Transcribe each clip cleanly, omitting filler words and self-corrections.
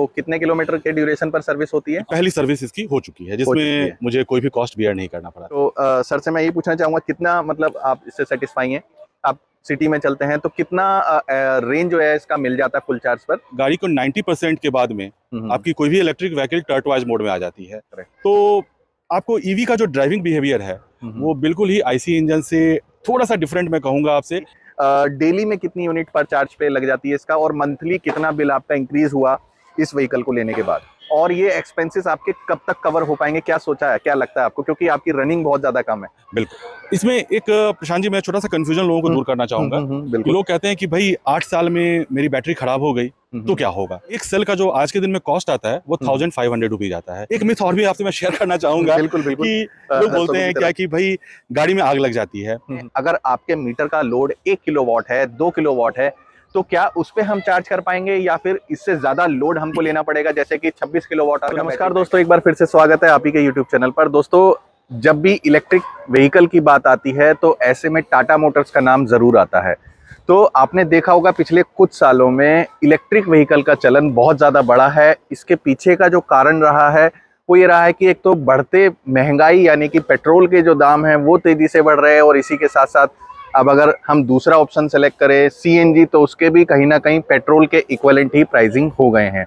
तो कितने किलोमीटर के ड्यूरेशन पर सर्विस होती है? पहली सर्विस इसकी हो चुकी है, जिसमें मुझे कोई भी कॉस्ट बियर नहीं करना पड़ा। तो सर से मैं ये पूछना चाहूँगा, कितना मतलब आप इससे सेटिस्फाई हैं? आप सिटी में चलते हैं तो कितना रेंज जो है इसका मिल जाता है फुल चार्ज पर? गाड़ी को 90% के बाद में आपकी कोई भी electric vehicle tert wise mode में आ जाती है। तो आपको ईवी का जो ड्राइविंग बिहेवियर है वो बिल्कुल ही आईसी इंजन से थोड़ा सा डिफरेंट मैं कहूँगा आपसे। डेली में कितनी यूनिट पर चार्ज पे लग जाती है इसका, और मंथली कितना बिल आपका इंक्रीज हुआ इस व्हीकल को लेने के बाद, और ये एक्सपेंसेस आपके कब तक कवर हो पाएंगे? क्या सोचा है, क्या लगता है आपको, क्योंकि आपकी रनिंग बहुत ज्यादा कम है? बिल्कुल, इसमें एक प्रशांत जी मैं छोटा सा कंफ्यूजन लोगों को दूर करना चाहूंगा। लोग कहते हैं कि भाई 8 साल में मेरी बैटरी खराब हो गई तो क्या होगा। एक सेल का जो आज के दिन में कॉस्ट आता है वो 1500 रुपीज आता है। एक मिथ और भी आपसे मैं शेयर करना चाहूंगा कि लोग बोलते हैं क्या कि भाई गाड़ी में आग लग जाती है। अगर आपके मीटर का लोड 1 किलोवाट है, 2 किलोवाट है, तो क्या उस पे हम चार्ज कर पाएंगे या फिर इससे ज्यादा लोड हमको लेना पड़ेगा, जैसे कि 26 किलोवाट? नमस्कार दोस्तों, एक बार फिर से स्वागत है आप ही के यूट्यूब चैनल पर। दोस्तों, जब भी इलेक्ट्रिक व्हीकल की बात आती है तो ऐसे में टाटा मोटर्स का नाम जरूर आता है। तो आपने देखा होगा पिछले कुछ सालों में इलेक्ट्रिक व्हीकल का चलन बहुत ज़्यादा बढ़ा है। इसके पीछे का जो कारण रहा है वो ये रहा है कि एक तो बढ़ते महंगाई, यानी कि पेट्रोल के जो दाम हैं वो तेज़ी से बढ़ रहे हैं, और इसी के साथ साथ अब अगर हम दूसरा ऑप्शन सेलेक्ट करें सीएनजी, तो उसके भी कहीं ना कहीं पेट्रोल के इक्विवेलेंट ही प्राइसिंग हो गए हैं।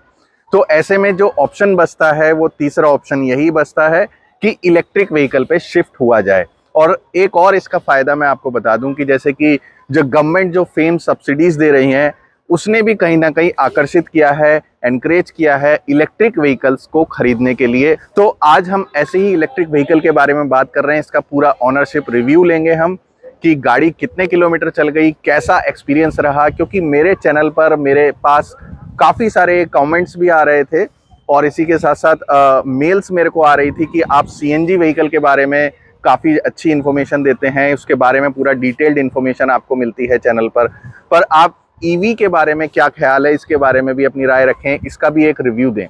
तो ऐसे में जो ऑप्शन बचता है वो तीसरा ऑप्शन यही बचता है कि इलेक्ट्रिक व्हीकल पे शिफ्ट हुआ जाए। और एक और इसका फ़ायदा मैं आपको बता दूं कि जैसे कि जो गवर्नमेंट जो फेम सब्सिडीज़ दे रही हैं उसने भी कहीं ना कहीं आकर्षित किया है, एनकरेज किया है इलेक्ट्रिक व्हीकल्स को खरीदने के लिए। तो आज हम ऐसे ही इलेक्ट्रिक व्हीकल के बारे में बात कर रहे हैं। इसका पूरा ऑनरशिप रिव्यू लेंगे हम कि गाड़ी कितने किलोमीटर चल गई, कैसा एक्सपीरियंस रहा, क्योंकि मेरे चैनल पर मेरे पास काफ़ी सारे कमेंट्स भी आ रहे थे और इसी के साथ साथ मेल्स मेरे को आ रही थी कि आप सीएनजी व्हीकल के बारे में काफ़ी अच्छी इन्फॉर्मेशन देते हैं, उसके बारे में पूरा डिटेल्ड इन्फॉर्मेशन आपको मिलती है चैनल पर आप ईवी के बारे में क्या ख्याल है, इसके बारे में भी अपनी राय रखें, इसका भी एक रिव्यू दें।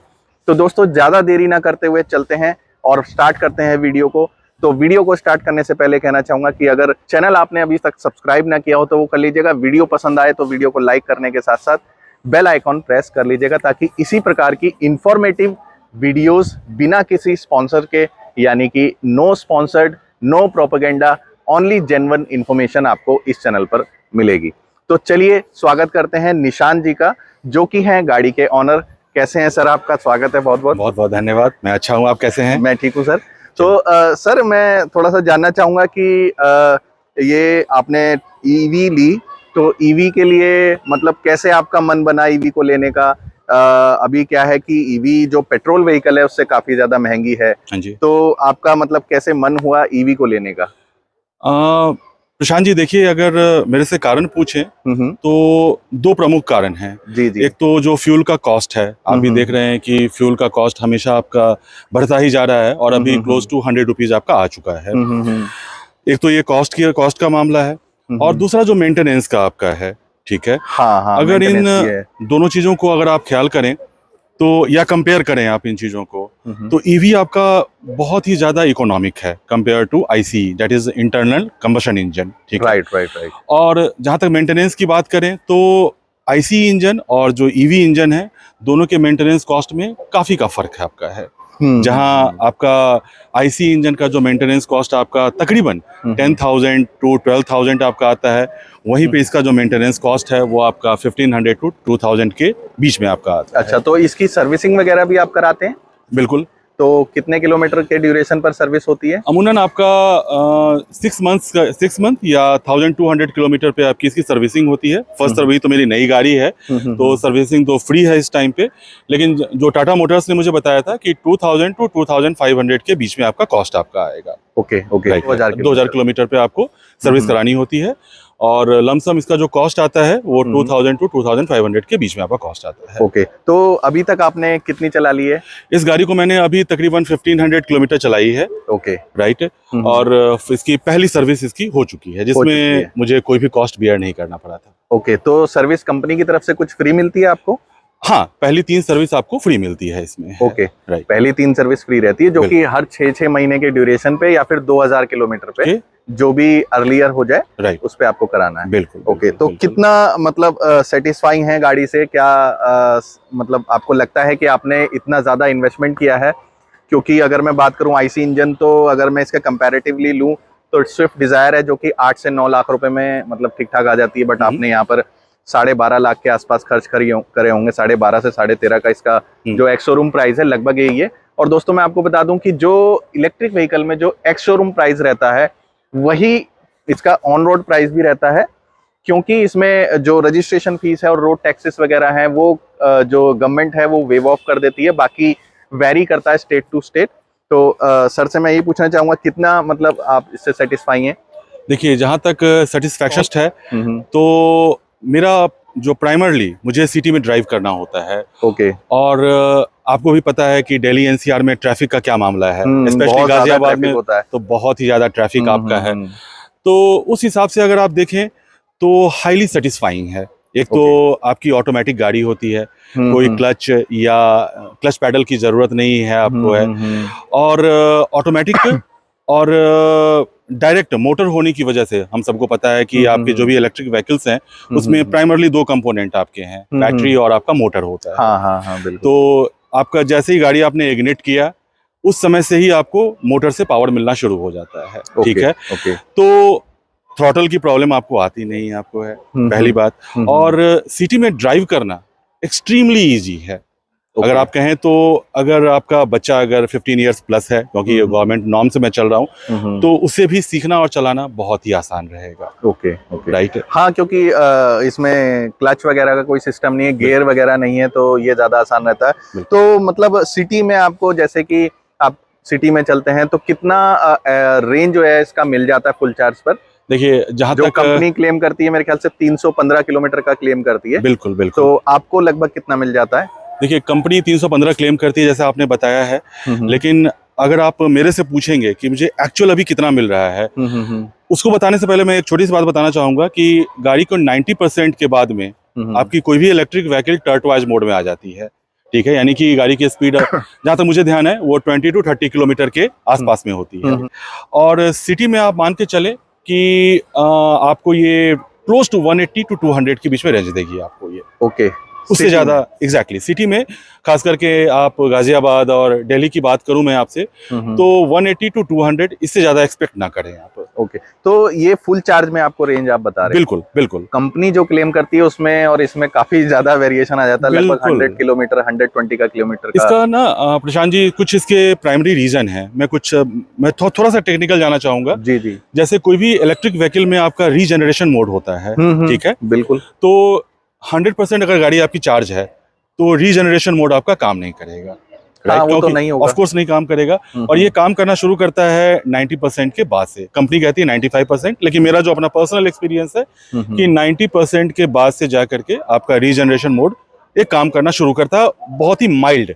तो दोस्तों, ज़्यादा देरी ना करते हुए चलते हैं और स्टार्ट करते हैं वीडियो को। तो वीडियो को स्टार्ट करने से पहले कहना चाहूँगा कि अगर चैनल आपने अभी तक सब्सक्राइब ना किया हो तो वो कर लीजिएगा। वीडियो पसंद आए तो वीडियो को लाइक करने के साथ साथ बेल आइकॉन प्रेस कर लीजिएगा, ताकि इसी प्रकार की इंफॉर्मेटिव वीडियोस बिना किसी स्पॉन्सर के, यानी कि no sponsored, no propaganda, only genuine information आपको इस चैनल पर मिलेगी। तो चलिए स्वागत करते हैं निशांत जी का, जो कि हैं गाड़ी के ऑनर। कैसे हैं सर? आपका स्वागत है। बहुत बहुत धन्यवाद। मैं अच्छा हूँ, आप कैसे हैं? मैं ठीक हूँ सर। तो सर, मैं थोड़ा सा जानना चाहूँगा कि ये आपने ईवी ली, तो ईवी के लिए मतलब कैसे आपका मन बना ईवी को लेने का? अभी क्या है कि ईवी जो पेट्रोल व्हीकल है उससे काफ़ी ज़्यादा महंगी है। तो आपका मतलब कैसे मन हुआ ईवी को लेने का? प्रशांत जी, देखिए, अगर मेरे से कारण पूछें तो 2 प्रमुख कारण हैं। जी। एक तो जो फ्यूल का कॉस्ट है, आप भी देख रहे हैं कि फ्यूल का कॉस्ट हमेशा आपका बढ़ता ही जा रहा है और अभी क्लोज टू 100 रुपीज आपका आ चुका है। एक तो ये कॉस्ट का मामला है, और दूसरा जो मेंटेनेंस का आपका है। ठीक है, हाँ, अगर इन दोनों चीजों को अगर आप ख्याल करें तो, या कंपेयर करें आप इन चीजों को, तो ईवी आपका बहुत ही ज्यादा इकोनॉमिक है compare to IC, that is internal combustion engine. ठीक है, राइट। और जहां तक मेंटेनेंस की बात करें तो आईसी इंजन और जो ईवी इंजन है, दोनों के मेंटेनेंस कॉस्ट में काफी का फर्क है आपका है। जहां आपका आईसी इंजन का जो मेंटेनेंस कॉस्ट आपका तकरीबन 10,000 to 12,000 आपका आता है, वहीं पे इसका जो मेंटेनेंस कॉस्ट है वो आपका 1500 to 2000 के बीच में आपका आता है। अच्छा, तो इसकी सर्विसिंग वगैरह भी आप कराते हैं? बिल्कुल। तो कितने किलोमीटर के ड्यूरेशन पर सर्विस होती है? अमूमन आपका 6 मंथ या 1200 किलोमीटर पे आपकी इसकी सर्विसिंग होती है। फर्स्ट सर्विस तो मेरी नई गाड़ी है तो सर्विसिंग तो फ्री है इस टाइम पे, लेकिन जो टाटा मोटर्स ने मुझे बताया था कि 2000 to 2500 के बीच में आपका कॉस्ट आपका आएगा। ओके 2000 किलोमीटर पे आपको सर्विस करानी होती है, और लमसम इसका जो कॉस्ट आता है वो 2000 to 2500 के बीच में आपका कॉस्ट आता है। ओके, तो अभी तक आपने कितनी चला ली है? इस गाड़ी को मैंने अभी तकरीबन 1500 किलोमीटर चलाई है। Okay, right. और इसकी पहली सर्विस इसकी हो चुकी है, जिसमें मुझे कोई भी कॉस्ट बियर नहीं करना पड़ा था। ओके, तो सर्विस कंपनी की तरफ से कुछ फ्री मिलती है आपको? हाँ, पहली 3 सर्विस आपको फ्री मिलती है इसमें। Okay, right. पहली 3 सर्विस फ्री रहती है, जो कि हर 6-6 महीने के ड्यूरेशन पे या फिर 2000 किलोमीटर पे जो भी अर्लियर हो जाए, राइट, उस पे आपको कराना है। बिल्कुल। ओके, तो कितना मतलब सेटिस्फाइंग है गाड़ी से? क्या मतलब आपको लगता है कि आपने इतना ज़्यादा इन्वेस्टमेंट किया है? क्योंकि अगर मैं बात करूं आईसी इंजन, तो अगर मैं इसका कंपैरेटिवली लूं तो स्विफ्ट डिजायर है जो कि 8 से 9 लाख रुपए में मतलब ठीक ठाक आ जाती है, बट आपने यहाँ पर 12.5 लाख के आसपास खर्च करे होंगे। 12.5 से 13.5 का इसका जो एक्स शोरूम प्राइस है, लगभग यही है। और दोस्तों मैं आपको बता दूं कि जो इलेक्ट्रिक व्हीकल में जो एक्स शोरूम प्राइस रहता है, वही इसका ऑन रोड प्राइस भी रहता है, क्योंकि इसमें जो रजिस्ट्रेशन फीस है और रोड टैक्सेस वगैरह हैं, वो जो गवर्नमेंट है वो वेव ऑफ कर देती है। बाकी वेरी करता है स्टेट टू स्टेट। तो सर से मैं ये पूछना चाहूंगा, कितना मतलब आप इससे सेटिस्फाई हैं? देखिए, जहाँ तक सेटिस्फैक्शन है, तो मेरा जो प्राइमरली मुझे सिटी में ड्राइव करना होता है। ओके। और आपको भी पता है कि दिल्ली एनसीआर में ट्रैफिक का क्या मामला है, स्पेशली गाजियाबाद में होता है, तो बहुत ही ज्यादा ट्रैफिक आपका है। तो उस हिसाब से अगर आप देखें तो हाईली सेटिस्फाइंग है। एक तो आपकी ऑटोमेटिक गाड़ी होती है, कोई क्लच पैडल की जरूरत नहीं है आपको है, और ऑटोमेटिक और डायरेक्ट मोटर होने की वजह से हम सबको पता है कि आपके जो भी इलेक्ट्रिक व्हीकल्स हैं उसमें प्राइमरली 2 कंपोनेंट आपके हैं, बैटरी और आपका मोटर होता है। हाँ, बिल्कुल। तो आपका जैसे ही गाड़ी आपने इग्निट किया, उस समय से ही आपको मोटर से पावर मिलना शुरू हो जाता है। ठीक है। तो थ्रॉटल की प्रॉब्लम आपको आती नहीं, आपको है पहली बात। और सिटी में ड्राइव करना एक्सट्रीमली इजी है। अगर आप कहें तो अगर आपका बच्चा अगर 15 इयर्स प्लस है, क्योंकि गवर्नमेंट नॉर्म से मैं चल रहा हूँ, तो उसे भी सीखना और चलाना बहुत ही आसान रहेगा। Okay, right. हाँ, क्योंकि इसमें क्लच वगैरह का कोई सिस्टम नहीं है, गियर वगैरह नहीं है, तो ये ज्यादा आसान रहता है। तो मतलब सिटी में आपको, जैसे कि आप सिटी में चलते हैं, तो कितना रेंज जो है इसका मिल जाता है फुल चार्ज पर? देखिए, जहाँ जो तक कंपनी क्लेम करती है, मेरे ख्याल से 315 किलोमीटर का क्लेम करती है। बिल्कुल। तो आपको लगभग कितना मिल जाता है? देखिए, कंपनी 315 क्लेम करती है, जैसे आपने बताया है, लेकिन अगर आप मेरे से पूछेंगे कि मुझे एक्चुअल अभी कितना मिल रहा है, उसको बताने से पहले मैं एक छोटी सी बात बताना चाहूंगा कि गाड़ी को 90% के बाद में आपकी कोई भी इलेक्ट्रिक व्हीकल टर्टवाइज मोड में आ जाती है। ठीक है, यानी कि गाड़ी की स्पीड जहाँ तक मुझे ध्यान है वो 20 to 30 किलोमीटर के आसपास में होती है। और सिटी में आप मान के चले कि आपको ये क्लोज टू 180 to 200 के बीच में रेंज देगी आपको ये। ओके, उससे ज्यादा एग्जैक्टली सिटी में, खास करके आप गाजियाबाद और दिल्ली की बात करूं मैं आपसे, तो 180 to 200, इससे ज्यादा एक्सपेक्ट ना करें आप। ओके, तो ये फुल चार्ज में आपको रेंज आप बता रहे हैं? बिल्कुल। कंपनी जो क्लेम करती है उसमें और इसमें काफी ज्यादा वेरिएशन आ जाता है, लगभग 100 किलोमीटर, 120 का किलोमीटर का। इसका ना प्रशांत जी, कुछ इसके प्राइमरी रीजन है। मैं थोड़ा सा टेक्निकल जाना चाहूंगा। जी। जैसे कोई भी इलेक्ट्रिक व्हीकल में आपका रीजनरेशन मोड होता है, ठीक है, बिल्कुल। तो 100% अगर गाड़ी आपकी चार्ज है तो रीजनरेशन मोड आपका काम नहीं करेगा। वो तो नहीं होगा, ऑफ कोर्स नहीं काम करेगा। और ये काम करना शुरू करता है 90% के बाद से। कंपनी कहती है 95%, लेकिन मेरा जो अपना पर्सनल एक्सपीरियंस है कि 90% के बाद से जाकर के आपका रीजनरेशन मोड एक काम करना शुरू करता है, बहुत ही माइल्ड।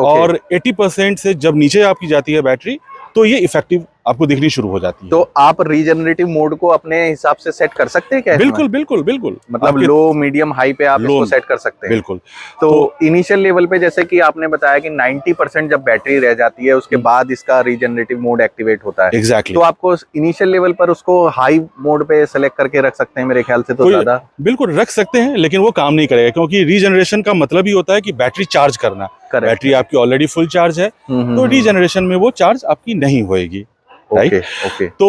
और 80% से जब नीचे आपकी जाती है बैटरी, तो ये इफेक्टिव आपको दिखनी शुरू हो जाती है। तो आप रीजनरेटिव मोड को अपने हिसाब से सेट कर सकते हैं क्या? बिल्कुल। मतलब लो, मीडियम, हाई पे आप इसको सेट कर सकते हैं। बिल्कुल। तो इनिशियल लेवल पे, जैसे कि आपने बताया कि 90% जब बैटरी रह जाती है उसके बाद इसका रीजनरेटिव मोड एक्टिवेट होता है। एग्जैक्टली। तो आपको इनिशियल लेवल पर उसको हाई मोड पे सेलेक्ट करके रख सकते हैं मेरे ख्याल से, तो ज्यादा। बिल्कुल रख सकते हैं, लेकिन वो काम नहीं करेगा, क्योंकि रीजनरेशन का मतलब ही होता है कि बैटरी चार्ज करना। बैटरी आपकी ऑलरेडी फुल चार्ज है, तो रीजनरेशन में वो चार्ज आपकी नहीं होएगी। ओके। तो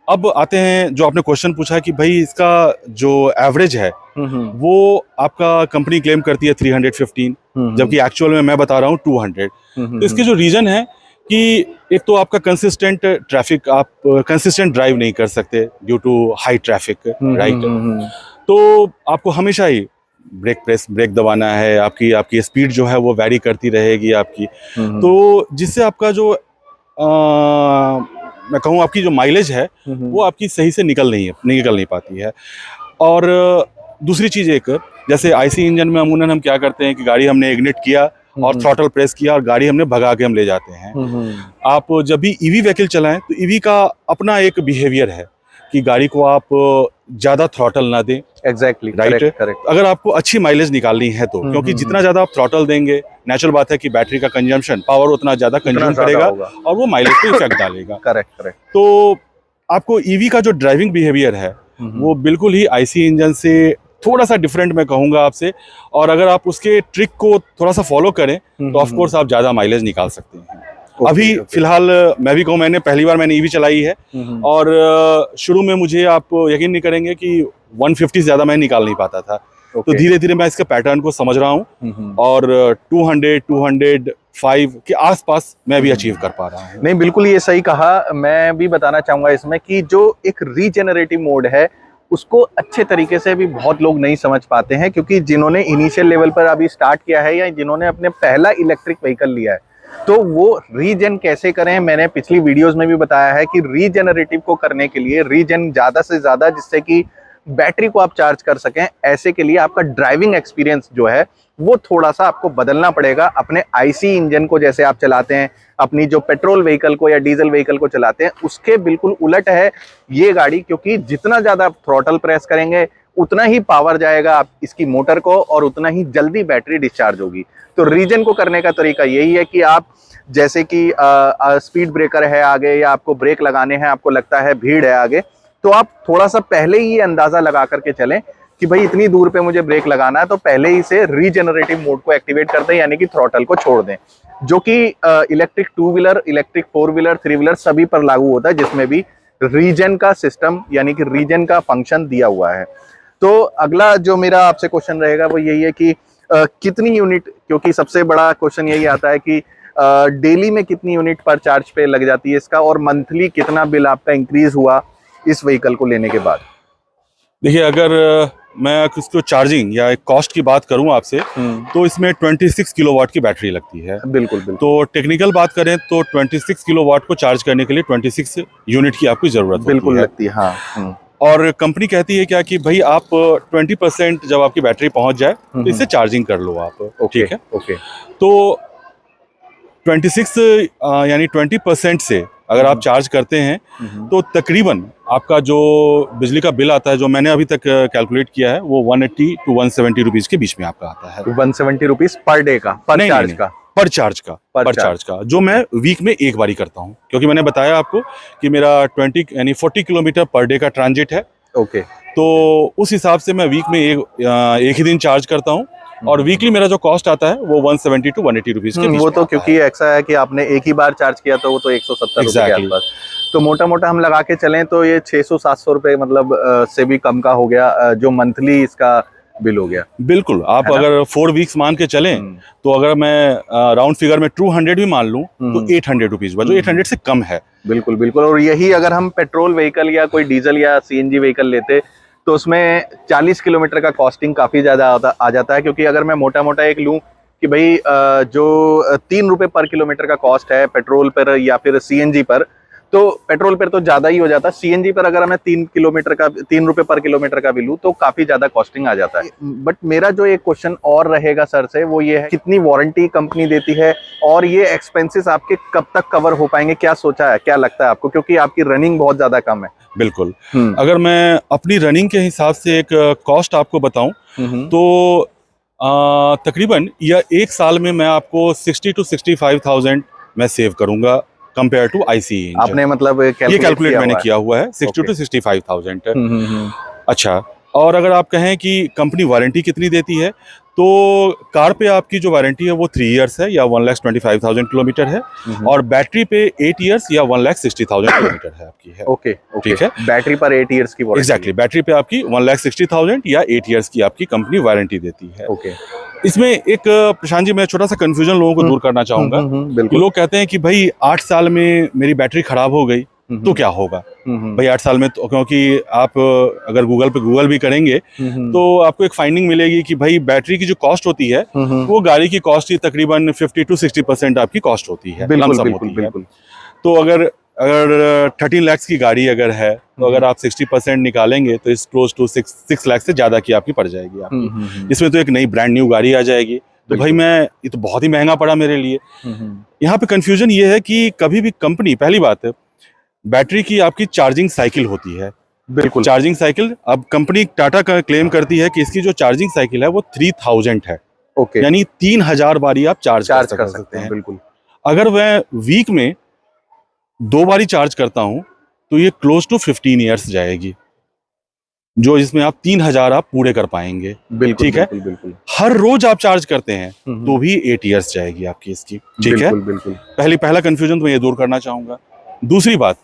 अब आते हैं, जो आपने क्वेश्चन पूछा कि भाई इसका जो एवरेज है वो आपका कंपनी क्लेम करती है 315, जबकि एक्चुअल में मैं बता रहा हूँ 200। तो इसके जो रीजन है कि एक तो आपका कंसिस्टेंट ट्रैफिक, आप कंसिस्टेंट ड्राइव नहीं कर सकते due to high traffic, right. तो आपको हमेशा ही ब्रेक दबाना है, आपकी स्पीड जो है वो वैरी करती रहेगी आपकी। तो जिससे आपका जो मैं कहूँ आपकी जो माइलेज है वो आपकी सही से निकल नहीं पाती है। और दूसरी चीज़, एक जैसे आईसी इंजन में अमूमन हम क्या करते हैं कि गाड़ी हमने इग्निट किया और थ्रॉटल प्रेस किया और गाड़ी हमने भगा के हम ले जाते हैं। आप जब भी ईवी व्हीकल चलाएं तो ईवी का अपना एक बिहेवियर है कि गाड़ी को आप ज्यादा थ्रॉटल ना दें। Exactly, right, correct. अगर आपको अच्छी माइलेज निकालनी है तो, क्योंकि जितना ज्यादा आप थ्रॉटल देंगे, नेचुरल बात है कि बैटरी का कंजम्पशन पावर उतना ज्यादा कंज्यूम करेगा और वो माइलेज पे इफेक्ट डालेगा। करेक्ट। तो आपको ईवी का जो ड्राइविंग बिहेवियर है वो बिल्कुल ही आईसी इंजन से थोड़ा सा डिफरेंट मैं कहूंगा आपसे, और अगर आप उसके ट्रिक को थोड़ा सा फॉलो करें तो ऑफ कोर्स आप ज्यादा माइलेज निकाल सकते हैं। अभी फिलहाल मैं भी कहूँ, मैंने पहली बार ईवी चलाई है और शुरू में मुझे आप यकीन नहीं करेंगे कि 150 से ज्यादा मैं निकाल नहीं पाता था। तो धीरे धीरे मैं इसके पैटर्न को समझ रहा हूँ और 200, 205 के आसपास मैं भी अचीव कर पा रहा हूँ। नहीं, बिल्कुल ये सही कहा। मैं भी बताना चाहूंगा इसमें कि जो एक रीजेनरेटिव मोड है उसको अच्छे तरीके से भी बहुत लोग नहीं समझ पाते हैं, क्योंकि जिन्होंने इनिशियल लेवल पर अभी स्टार्ट किया है या जिन्होंने अपने पहला इलेक्ट्रिक व्हीकल लिया है, तो वो रीजन कैसे करें। मैंने पिछली वीडियोस में भी बताया है कि रीजेनरेटिव को करने के लिए रीजन ज्यादा से ज्यादा, जिससे कि बैटरी को आप चार्ज कर सकें, ऐसे के लिए आपका ड्राइविंग एक्सपीरियंस जो है वो थोड़ा सा आपको बदलना पड़ेगा। अपने आईसी इंजन को जैसे आप चलाते हैं, अपनी जो पेट्रोल व्हीकल को या डीजल व्हीकल को चलाते हैं, उसके बिल्कुल उलट है ये गाड़ी, क्योंकि जितना ज्यादा आप थ्रॉटल प्रेस करेंगे उतना ही पावर जाएगा आप इसकी मोटर को और उतना ही जल्दी बैटरी डिस्चार्ज होगी। तो रीजन को करने का तरीका यही है कि आप जैसे कि स्पीड ब्रेकर है आगे या आपको ब्रेक लगाने हैं, आपको लगता है भीड़ है आगे, तो आप थोड़ा सा पहले ही ये अंदाजा लगा करके चलें कि भाई इतनी दूर पे मुझे ब्रेक लगाना है, तो पहले ही से रीजेनरेटिव मोड को एक्टिवेट कर दें, यानी कि थ्रॉटल को छोड़ दें, जो कि electric 2 wheeler, electric 4 wheeler, 3 wheeler सभी पर लागू होता है, जिसमें भी रीजन का सिस्टम यानी कि रीजन का फंक्शन दिया हुआ है। तो अगला जो मेरा आपसे क्वेश्चन रहेगा वो यही है कि कितनी यूनिट, क्योंकि सबसे बड़ा क्वेश्चन यही आता है कि डेली में कितनी यूनिट पर चार्ज पे लग जाती है इसका, और मंथली कितना बिल आपका इंक्रीज हुआ इस व्हीकल को लेने के बाद। देखिए, अगर मैं इसको चार्जिंग या कॉस्ट की बात करूं आपसे, तो इसमें 26 किलोवाट की बैटरी लगती है। बिल्कुल बिल्कुल। तो टेक्निकल बात करें तो 26 किलोवाट को चार्ज करने के लिए 26 यूनिट की आपकी जरूरत बिल्कुल लगती है। हाँ। और कंपनी कहती है क्या कि भाई आप 20% जब आपकी बैटरी पहुंच जाए तो इससे चार्जिंग कर लो आप। ठीक है, ओके। तो 26 यानी 20% से अगर आप चार्ज करते हैं तो तकरीबन आपका जो बिजली का बिल आता है, जो मैंने अभी तक कैलकुलेट किया है, वो 180 to 170 रुपीज के बीच में आपका आता है। 170 रुपीज पर डे का, पर चार्ज का, जो मैं वीक में एक बारी करता हूँ, क्योंकि मैंने बताया आपको कि मेरा 40 किलोमीटर पर डे का ट्रांजिट है। ओके। तो उस हिसाब से मैं वीक में एक ही दिन चार्ज करता हूँ, और वीकली मेरा जो कॉस्ट आता है वो 170 to 180 रुपीज के बीच वो तो क्योंकि ऐसा है कि आपने एक ही बार चार्ज किया तो वो तो 170 रुपए के आसपास। तो मोटा मोटा हम लगा के चलें तो ये 600-700 रुपए मतलब से भी कम का हो गया, जो मंथली इसका बिल हो गया। बिल्कुल, आप अगर 4 वीक्स मान के चलें तो अगर मैं राउंड फिगर में 200 भी मान लूं तो 800 रुपीज, जो 800 से कम है। बिल्कुल बिल्कुल। और यही अगर हम पेट्रोल व्हीकल या कोई डीजल या सीएनजी व्हीकल लेते तो उसमें 40 किलोमीटर का कॉस्टिंग काफी ज्यादा आ जाता है, क्योंकि अगर मैं मोटा मोटा एक लूं कि भाई जो 3 रुपए पर किलोमीटर का कॉस्ट है पेट्रोल पर या फिर सीएनजी पर, तो पेट्रोल पर तो ज्यादा ही हो जाता है। सीएनजी पर अगर मैं 3 रुपए पर किलोमीटर का भी लूं तो काफी ज्यादा कॉस्टिंग आ जाता है। बट मेरा जो एक क्वेश्चन और रहेगा सर से वो ये है, कितनी वारंटी कंपनी देती है और ये एक्सपेंसेस आपके कब तक कवर हो पाएंगे, क्या सोचा है, क्या लगता है आपको, क्योंकि आपकी रनिंग बहुत ज्यादा कम है। बिल्कुल, अगर मैं अपनी रनिंग के हिसाब से एक कॉस्ट आपको बताऊं तो तकरीबन या एक साल में मैं आपको 60 to 65,000 मैं सेव करूंगा कंपेयर टू आईसी। आपने मतलब ये कैलकुलेट मैंने किया हुआ है 60 to 65,000। अच्छा, और अगर आप कहें कि कंपनी वारंटी कितनी देती है, तो कार पे आपकी जो वारंटी है वो 3 इयर्स है या 1,25,000 किलोमीटर है, और बैटरी पे 8 इयर्स या 1,60,000 किलोमीटर है आपकी है। ओके, ठीक है, बैटरी पर 8 इयर्स की वारंटी। एग्जैक्टली, बैटरी पे आपकी 1,60,000 या 8 इयर्स की आपकी कंपनी वारंटी देती है। ओके। इसमें एक प्रशांत जी, मैं छोटा सा कंफ्यूजन लोगों को दूर करना चाहूंगा। लोग कहते हैं कि भाई 8 साल में मेरी बैटरी खराब हो गई तो क्या होगा। भाई 8 साल में तो, क्योंकि आप अगर गूगल भी करेंगे तो आपको एक फाइंडिंग मिलेगी कि भाई बैटरी की जो कॉस्ट होती है वो गाड़ी की कॉस्ट की तकरीबन 50 to 60% आपकी कॉस्ट होती है। बिल्कुल। तो अगर 13 लाख की गाड़ी अगर है तो अगर आप 60% निकालेंगे तो इस क्लोज टू 6 लाख से ज्यादा की आपकी पड़ जाएगी आपकी। इसमें तो एक नई ब्रांड न्यू गाड़ी आ जाएगी, तो भाई ये तो बहुत ही महंगा पड़ा मेरे लिए। यहाँ पे कंफ्यूजन ये है कि कभी भी कंपनी, पहली बात है बैटरी की आपकी चार्जिंग साइकिल होती है, बिल्कुल। चार्जिंग साइकिल, अब कंपनी टाटा का क्लेम करती है कि इसकी जो चार्जिंग साइकिल है वो 3000 है, ओके, यानी 3000 बारी आप चार्ज कर सकते हैं। बिल्कुल। अगर मैं वीक में 2 बारी चार्ज करता हूं तो ये क्लोज टू 15 ईयर्स जाएगी, जो इसमें आप 3000 आप पूरे कर पाएंगे। बिल्कुल, ठीक है। बिल्कुल, बिल्कुल। हर रोज आप चार्ज करते हैं हम्म, तो भी 8 ईयर्स जाएगी आपकी इसकी। ठीक है। बिल्कुल, बिल्कुल। पहला कंफ्यूजन तो मैं ये दूर करना चाहूंगा। दूसरी बात,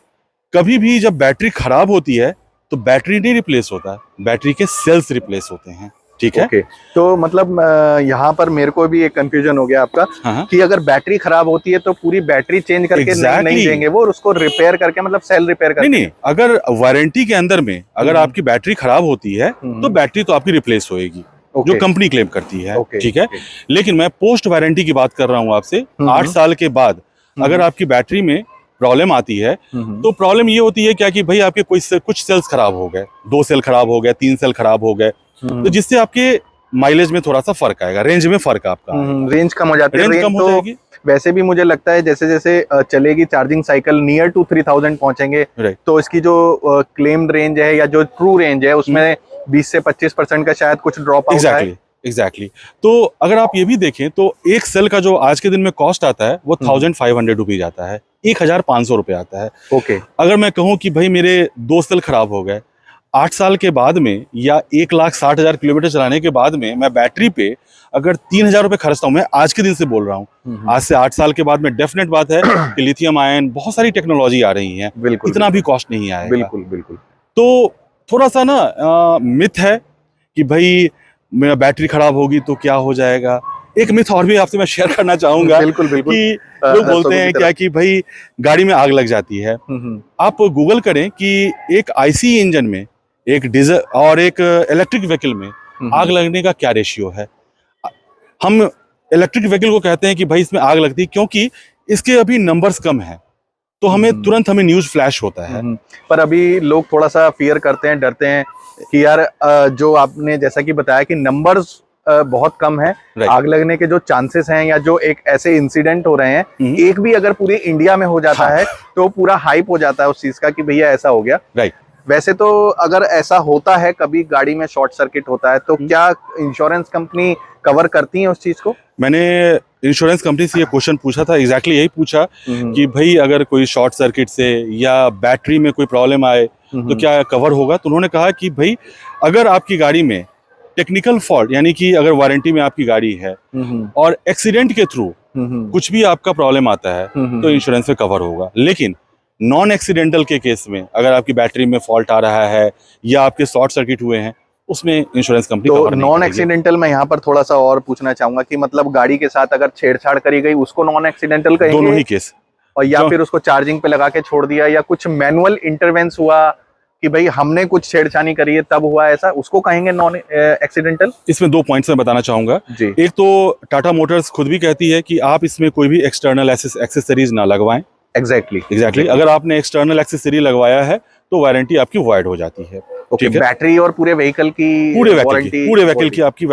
कभी भी जब बैटरी खराब होती है तो बैटरी नहीं रिप्लेस होता, बैटरी के सेल्स रिप्लेस होते हैं। ठीक है। ओके, तो मतलब यहाँ पर मेरे को भी एक कंफ्यूजन हो गया आपका हाँ, कि अगर बैटरी खराब होती है तो पूरी बैटरी चेंज करके नहीं देंगे वो, और उसको रिपेयर करके, मतलब सेल रिपेयर करके। नहीं, अगर वारंटी के अंदर में अगर आपकी बैटरी खराब होती है तो बैटरी तो आपकी रिप्लेस होएगी, जो कंपनी क्लेम करती है। ठीक है। लेकिन मैं पोस्ट वारंटी की बात कर रहा हूं आपसे। 8 साल के बाद अगर आपकी बैटरी में प्रॉब्लम आती है तो प्रॉब्लम ये होती है क्या कि भाई आपके कुछ सेल्स खराब हो गए, 2 सेल खराब हो गए, 3 सेल खराब हो गए, तो जिससे आपके माइलेज में थोड़ा सा फर्क आएगा, रेंज में फर्क आपका रेंज कम हो जाती है। रेंज कम हो जाएगी। वैसे भी मुझे लगता है जैसे जैसे चलेगी चार्जिंग साइकिल नियर टू 3000 पहुंचेंगे, तो इसकी जो क्लेम्ड रेंज है या जो ट्रू रेंज है उसमें 20 से 25% का शायद कुछ ड्रॉप आउट है। एग्जैक्टली। तो अगर आप ये भी देखें तो एक सेल का जो आज के दिन में कॉस्ट आता है वो 1500 रुपीज आता है, 1500 रुपये आता है। ओके। अगर मैं कहूँ कि भाई मेरे 2 सेल खराब हो गए, 8 साल के बाद में या 1,60,000 किलोमीटर चलाने के बाद में मैं बैटरी पे अगर 3000 रुपये खर्चता हूँ, मैं आज के दिन से बोल रहा हूँ, आज से 8 साल के बाद में डेफिनेट बात है कि लिथियम आयन बहुत सारी टेक्नोलॉजी आ रही है, इतना भी कॉस्ट नहीं आएगा। बिल्कुल, बिल्कुल। तो थोड़ा सा ना मिथ है कि भाई मेरा बैटरी खराब होगी तो क्या हो जाएगा। एक मिथ और भी आपसे मैं शेयर करना चाहूंगा। बिल्कुल, बिल्कुल। कि लोग बोलते हैं क्या कि भाई गाड़ी में आग लग जाती है। आप गूगल करें कि एक आईसी इंजन में, एक डीजल और एक इलेक्ट्रिक व्हीकल में आग लगने का क्या रेशियो है। हम इलेक्ट्रिक व्हीकल को कहते हैं कि भाई इसमें आग लगती है क्योंकि इसके अभी नंबर्स कम है, तो हमें तुरंत न्यूज फ्लैश होता है। पर अभी लोग थोड़ा सा फियर करते हैं, डरते हैं कि यार जो आपने जैसा कि बताया कि नंबर्स बहुत कम है, आग लगने के जो चांसेस हैं या जो एक ऐसे इंसिडेंट हो रहे हैं, एक भी अगर पूरे इंडिया में हो जाता है तो पूरा हाइप हो जाता है उस चीज का कि भैया ऐसा हो गया। वैसे तो अगर ऐसा होता है, कभी गाड़ी में शॉर्ट सर्किट होता है, तो क्या इंश्योरेंस कंपनी कवर करती है उस चीज को? मैंने इंश्योरेंस कंपनी से ये क्वेश्चन पूछा था, एग्जैक्टली यही पूछा कि भाई अगर कोई शॉर्ट सर्किट से या बैटरी में कोई प्रॉब्लम आए तो क्या कवर होगा। तो उन्होंने कहा कि भाई अगर आपकी गाड़ी में टेक्निकल फॉल्ट, यानी कि अगर वारंटी में आपकी गाड़ी है और एक्सीडेंट के थ्रू कुछ भी आपका प्रॉब्लम आता है तो इंश्योरेंस में कवर होगा। लेकिन नॉन एक्सीडेंटल के केस में अगर आपकी बैटरी में फॉल्ट आ रहा है या आपके शॉर्ट सर्किट हुए हैं, उसमें इंश्योरेंस कंपनी तो नॉन एक्सीडेंटल में यहाँ पर थोड़ा सा और पूछना चाहूंगा कि मतलब गाड़ी के साथ अगर छेड़छाड़ करी गई उसको नॉन एक्सीडेंटल कहेंगे? दोनों ही केस। और या फिर उसको चार्जिंग पे लगा के छोड़ दिया या कुछ मैनुअल इंटरवेंस हुआ कि भाई हमने कुछ छेड़छाड़ी करी है तब हुआ ऐसा, उसको कहेंगे नॉन एक्सीडेंटल? इसमें 2 पॉइंट्स मैं बताना चाहूंगा। एक तो टाटा मोटर्स खुद भी कहती है कि आप इसमें कोई भी एक्सटर्नल एक्सेसरीज ना लगवाएं। एग्जैक्टली। अगर आपने एक्सटर्नल एक्सेसरी लगवाया है तो वारंटी आपकी वॉइड हो जाती है। ठीक है। बैटरी और पूरे व्हीकल की आपकी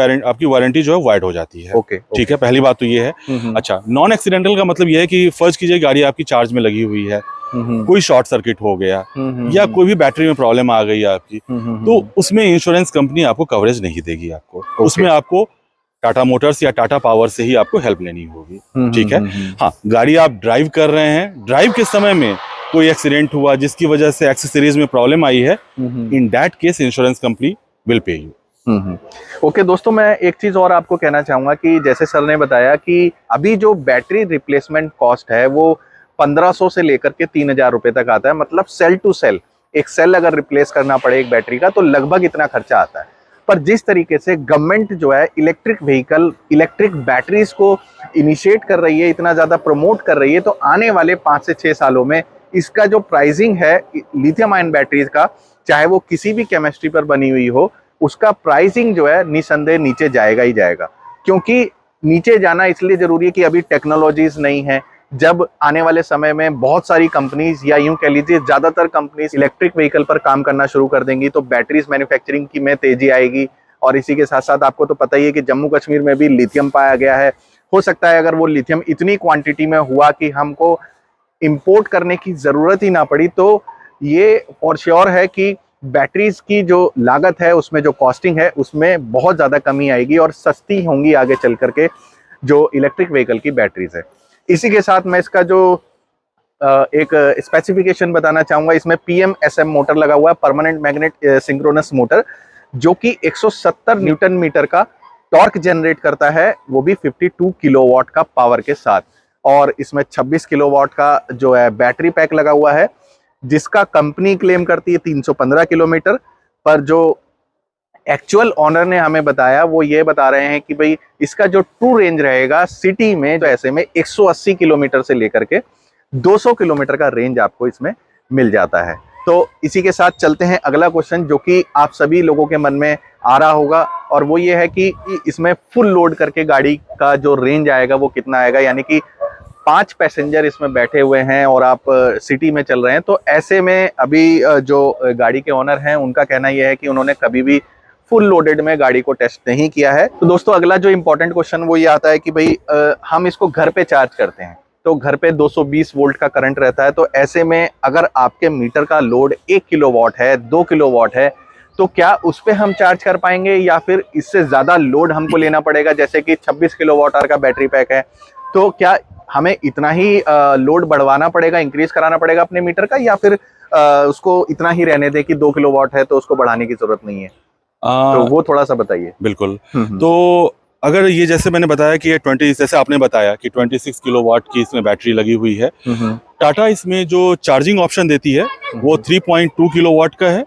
वारंटी जो है वाइड हो जाती है। ठीक है, पहली बात तो ये है। अच्छा, नॉन एक्सीडेंटल का मतलब ये है कि फर्ज कीजिए गाड़ी आपकी चार्ज में लगी हुई है, कोई शॉर्ट सर्किट हो गया या कोई भी बैटरी में प्रॉब्लम आ गई आपकी, तो उसमें इंश्योरेंस कंपनी आपको कवरेज नहीं देगी आपको। उसमें आपको टाटा मोटर्स या टाटा पावर से ही आपको हेल्प लेनी होगी। ठीक है। हाँ, गाड़ी आप ड्राइव कर रहे हैं, ड्राइव के समय में कोई एक्सीडेंट हुआ जिसकी वजह से एक्सेसरीज में प्रॉब्लम आई है, in that case insurance company will pay you. Okay दोस्तों, मैं एक चीज और आपको कहना चाहूंगा कि जैसे सर ने बताया कि अभी जो बैटरी रिप्लेसमेंट कॉस्ट है वो 1500 से लेकर के 3000 रुपए तक आता है। मतलब सेल टू सेल एक सेल अगर रिप्लेस करना पड़े एक बैटरी का तो लगभग इतना खर्चा आता है। पर जिस तरीके से गवर्नमेंट जो है इलेक्ट्रिक व्हीकल, इलेक्ट्रिक बैटरीज को इनिशिएट कर रही है, इतना ज्यादा प्रमोट कर रही है, तो आने वाले 5 से 6 सालों में इसका जो प्राइसिंग है लिथियम आयन बैटरीज का, चाहे वो किसी भी केमिस्ट्री पर बनी हुई हो, उसका प्राइसिंग जो है निसंदेह नीचे जाएगा ही जाएगा। क्योंकि नीचे जाना इसलिए जरूरी है कि अभी टेक्नोलॉजीज नहीं है। जब आने वाले समय में बहुत सारी कंपनीज या यूं कह लीजिए ज्यादातर कंपनीज इलेक्ट्रिक व्हीकल पर काम करना शुरू कर देंगी तो बैटरीज मैन्युफैक्चरिंग की में तेजी आएगी। और इसी के साथ साथ आपको तो पता ही है कि जम्मू कश्मीर में भी लिथियम पाया गया है। हो सकता है अगर वो लिथियम इतनी क्वांटिटी में हुआ कि हमको इंपोर्ट करने की जरूरत ही ना पड़ी, तो ये फॉर श्योर है कि बैटरीज की जो लागत है, उसमें जो कॉस्टिंग है, उसमें बहुत ज़्यादा कमी आएगी और सस्ती होंगी आगे चल करके जो इलेक्ट्रिक व्हीकल की बैटरीज है। इसी के साथ मैं इसका जो एक स्पेसिफिकेशन बताना चाहूँगा, इसमें PMSM मोटर लगा हुआ है, परमानेंट मैग्नेट सिंक्रोनस मोटर, जो कि 170 न्यूटन मीटर का टॉर्क जनरेट करता है, वो भी 52 किलोवाट का पावर के साथ। और इसमें 26 किलोवाट का जो है बैटरी पैक लगा हुआ है, जिसका कंपनी क्लेम करती है 315 किलोमीटर, पर जो एक्चुअल ऑनर ने हमें बताया वो ये बता रहे हैं कि भाई इसका जो ट्रू रेंज रहेगा सिटी में, तो ऐसे में 180 किलोमीटर से लेकर के 200 किलोमीटर का रेंज आपको इसमें मिल जाता है। तो इसी के साथ चलते हैं अगला क्वेश्चन, जो कि आप सभी लोगों के मन में आ रहा होगा, और वो ये है कि इसमें फुल लोड करके गाड़ी का जो रेंज आएगा वो कितना आएगा। यानी कि 5 पैसेंजर इसमें बैठे हुए हैं और आप सिटी में चल रहे हैं, तो ऐसे में अभी जो गाड़ी के ओनर हैं उनका कहना यह है कि उन्होंने कभी भी फुल लोडेड में गाड़ी को टेस्ट नहीं किया है। तो दोस्तों अगला जो इंपॉर्टेंट क्वेश्चन वो ये आता है कि भाई हम इसको घर पे चार्ज करते हैं, तो घर पे 220 वोल्ट का करंट रहता है, तो ऐसे में अगर आपके मीटर का लोड 1 किलोवाट है, 2 किलोवाट है, तो क्या उस पे हम चार्ज कर पाएंगे या फिर इससे ज़्यादा लोड हमको लेना पड़ेगा? जैसे कि 26 किलोवाट आवर का बैटरी पैक है, तो क्या हमें इतना ही लोड बढ़वाना पड़ेगा, इंक्रीज कराना पड़ेगा अपने मीटर का, या फिर उसको इतना ही रहने दें कि 2 किलोवाट है तो उसको बढ़ाने की जरूरत नहीं है? तो वो थोड़ा सा बताइए। बिल्कुल। तो अगर ये जैसे मैंने बताया कि ये 20, जैसे आपने बताया कि 26 किलोवाट की इसमें बैटरी लगी हुई है, टाटा इसमें जो चार्जिंग ऑप्शन देती है वो 3.2 किलोवाट का है,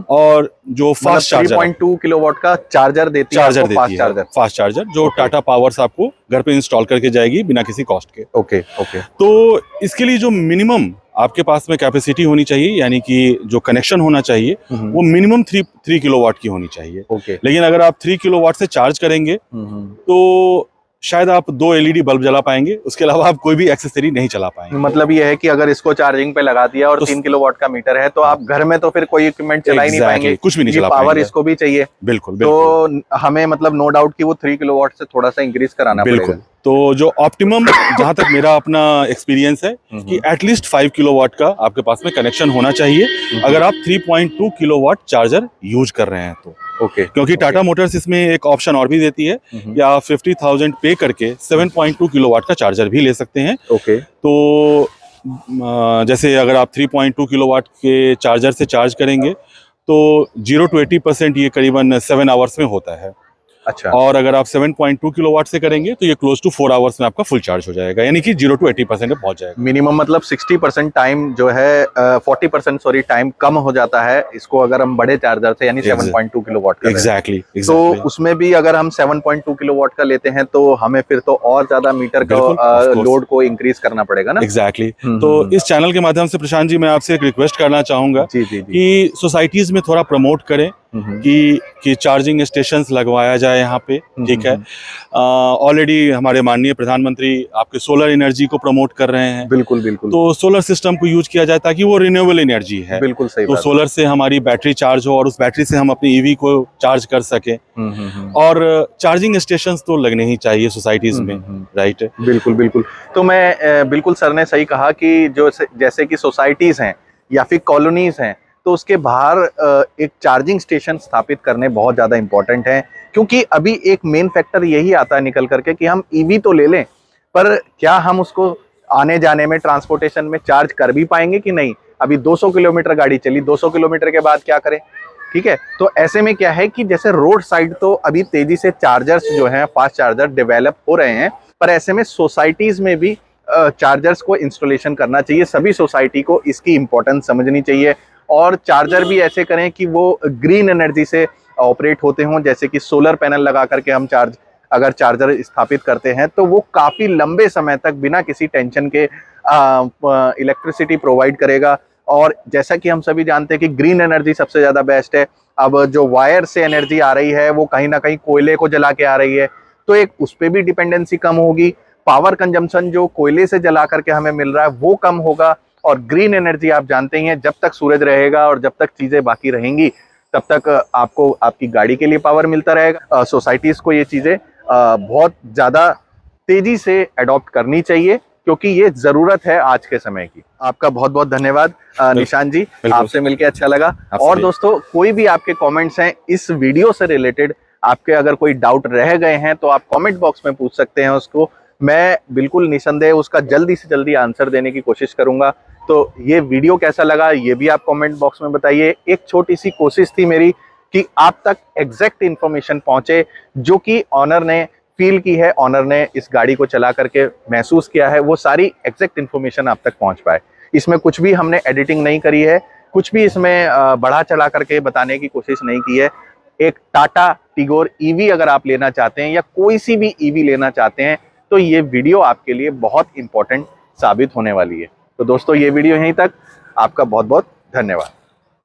और जो फास्ट चार्जर 3.2 किलोवाट का चार्जर देती है, फास्ट चार्जर जो टाटा पावर्स आपको घर पे इंस्टॉल करके जाएगी बिना किसी कॉस्ट के। ओके। तो इसके लिए जो मिनिमम आपके पास में कैपेसिटी होनी चाहिए, यानी कि जो कनेक्शन होना चाहिए वो मिनिमम 3 किलोवाट की होनी चाहिए। लेकिन अगर आप 3 किलोवाट से चार्ज करेंगे तो शायद आप 2 LED बल्ब जला पाएंगे, उसके अलावा आप कोई भी एक्सेसरी नहीं चला पाएंगे। मतलब ये है कि अगर इसको चार्जिंग पे लगा दिया और तो 3 किलोवाट का मीटर है, तो आप घर में तो फिर कोई इक्विपमेंट चला ही नहीं पाएंगे, कुछ भी नहीं चला पाएंगे। पावर इसको भी चाहिए। बिल्कुल। तो हमें मतलब नो डाउट कि वो 3 किलोवाट से थोड़ा सा इंक्रीज कराना पड़ेगा। तो जो ऑप्टिमम जहां तक मेरा अपना एक्सपीरियंस है कि एटलीस्ट 5 किलोवाट का आपके पास में कनेक्शन होना चाहिए अगर आप 3.2 किलोवाट चार्जर यूज कर रहे हैं तो। क्योंकि टाटा मोटर्स इसमें एक ऑप्शन और भी देती है कि आप 50,000 पे करके 7.2 किलोवाट का चार्जर भी ले सकते हैं। तो जैसे अगर आप 3.2 किलोवाट के चार्जर से चार्ज करेंगे तो 0 to 80% ये करीबन 7 आवर्स में होता है। अच्छा। और अगर आप 7.2 किलोवाट से करेंगे तो ये क्लोज टू 4 आवर्स में आपका फुल चार्ज हो जाएगा, यानी कि 0 to 80% में पहुंच जाएगा। मिनिमम मतलब 60% टाइम जो है 40% सॉरी टाइम कम हो जाता है इसको अगर हम बड़े चार्जर से, यानी 7.2 किलोवाट का। एग्जैक्टली। तो उसमें भी अगर हम 7.2 किलोवाट का लेते हैं तो हमें फिर तो और ज्यादा मीटर का लोड को इंक्रीज करना पड़ेगा ना। एग्जैक्टली। तो इस चैनल के माध्यम से प्रशांत जी मैं आपसे एक रिक्वेस्ट करना चाहूंगा कि सोसाइटीज में थोड़ा प्रमोट करें कि चार्जिंग स्टेशंस लगवाया जाए यहाँ पे। ठीक है। ऑलरेडी हमारे माननीय प्रधानमंत्री आपके सोलर एनर्जी को प्रमोट कर रहे हैं। बिल्कुल। तो सोलर सिस्टम को यूज किया जाए ताकि वो रिन्यूएबल एनर्जी है। बिल्कुल सही तो सोलर से हमारी बैटरी चार्ज हो और उस बैटरी से हम अपनी ईवी को चार्ज कर सके। और चार्जिंग स्टेशंस तो लगने ही चाहिए सोसाइटीज में। राइट। बिल्कुल। तो मैं बिल्कुल सर ने सही कहा कि जो जैसे कि सोसाइटीज हैं या फिर कॉलोनीज हैं, तो उसके बाहर एक चार्जिंग स्टेशन स्थापित करने बहुत ज़्यादा इम्पोर्टेंट है। क्योंकि अभी एक मेन फैक्टर यही आता है निकल करके कि हम ईवी तो ले लें, पर क्या हम उसको आने जाने में, ट्रांसपोर्टेशन में चार्ज कर भी पाएंगे कि नहीं। अभी 200 किलोमीटर गाड़ी चली, 200 किलोमीटर के बाद क्या करें। ठीक है। तो ऐसे में क्या है कि जैसे रोड साइड तो अभी तेजी से चार्जर्स जो हैं, फास्ट चार्जर डेवलप हो रहे हैं, पर ऐसे में सोसाइटीज में भी चार्जर्स को इंस्टॉलेशन करना चाहिए। सभी सोसाइटी को इसकी इम्पोर्टेंस समझनी चाहिए और चार्जर भी ऐसे करें कि वो ग्रीन एनर्जी से ऑपरेट होते हों। जैसे कि सोलर पैनल लगा करके हम अगर चार्जर स्थापित करते हैं तो वो काफ़ी लंबे समय तक बिना किसी टेंशन के इलेक्ट्रिसिटी प्रोवाइड करेगा। और जैसा कि हम सभी जानते हैं कि ग्रीन एनर्जी सबसे ज़्यादा बेस्ट है। अब जो वायर से एनर्जी आ रही है वो कहीं ना कहीं कोयले को जला के आ रही है, तो एक उस पर भी डिपेंडेंसी कम होगी। पावर कंजम्पशन जो कोयले से जला करके हमें मिल रहा है वो कम होगा। और ग्रीन एनर्जी आप जानते ही हैं, जब तक सूरज रहेगा और जब तक चीज़ें बाकी रहेंगी तब तक आपको आपकी गाड़ी के लिए पावर मिलता रहेगा। सोसाइटीज़ को ये चीज़ें बहुत ज़्यादा तेज़ी से अडॉप्ट करनी चाहिए क्योंकि ये जरूरत है आज के समय की। आपका बहुत बहुत धन्यवाद निशांत जी, आपसे मिलकर अच्छा लगा। और दोस्तों, कोई भी आपके कमेंट्स हैं इस वीडियो से रिलेटेड, आपके अगर कोई डाउट रह गए हैं तो आप कमेंट बॉक्स में पूछ सकते हैं उसको। मैं बिल्कुल निसंदेह उसका जल्दी से जल्दी आंसर देने की कोशिश करूंगा। तो ये वीडियो कैसा लगा ये भी आप कमेंट बॉक्स में बताइए। एक छोटी सी कोशिश थी मेरी कि आप तक एग्जैक्ट इंफॉर्मेशन पहुंचे जो कि ऑनर ने फील की है, ऑनर ने इस गाड़ी को चला करके महसूस किया है, वो सारी एग्जैक्ट इंफॉर्मेशन आप तक पहुंच पाए। इसमें कुछ भी हमने एडिटिंग नहीं करी है, कुछ भी इसमें बढ़ा चढ़ा करके बताने की कोशिश नहीं की है। एक टाटा टिगोर ईवी अगर आप लेना चाहते हैं या कोई सी भी ईवी लेना चाहते हैं तो ये वीडियो आपके लिए बहुत इंपॉर्टेंट साबित होने वाली है। तो दोस्तों, ये वीडियो यहीं तक। आपका बहुत बहुत धन्यवाद।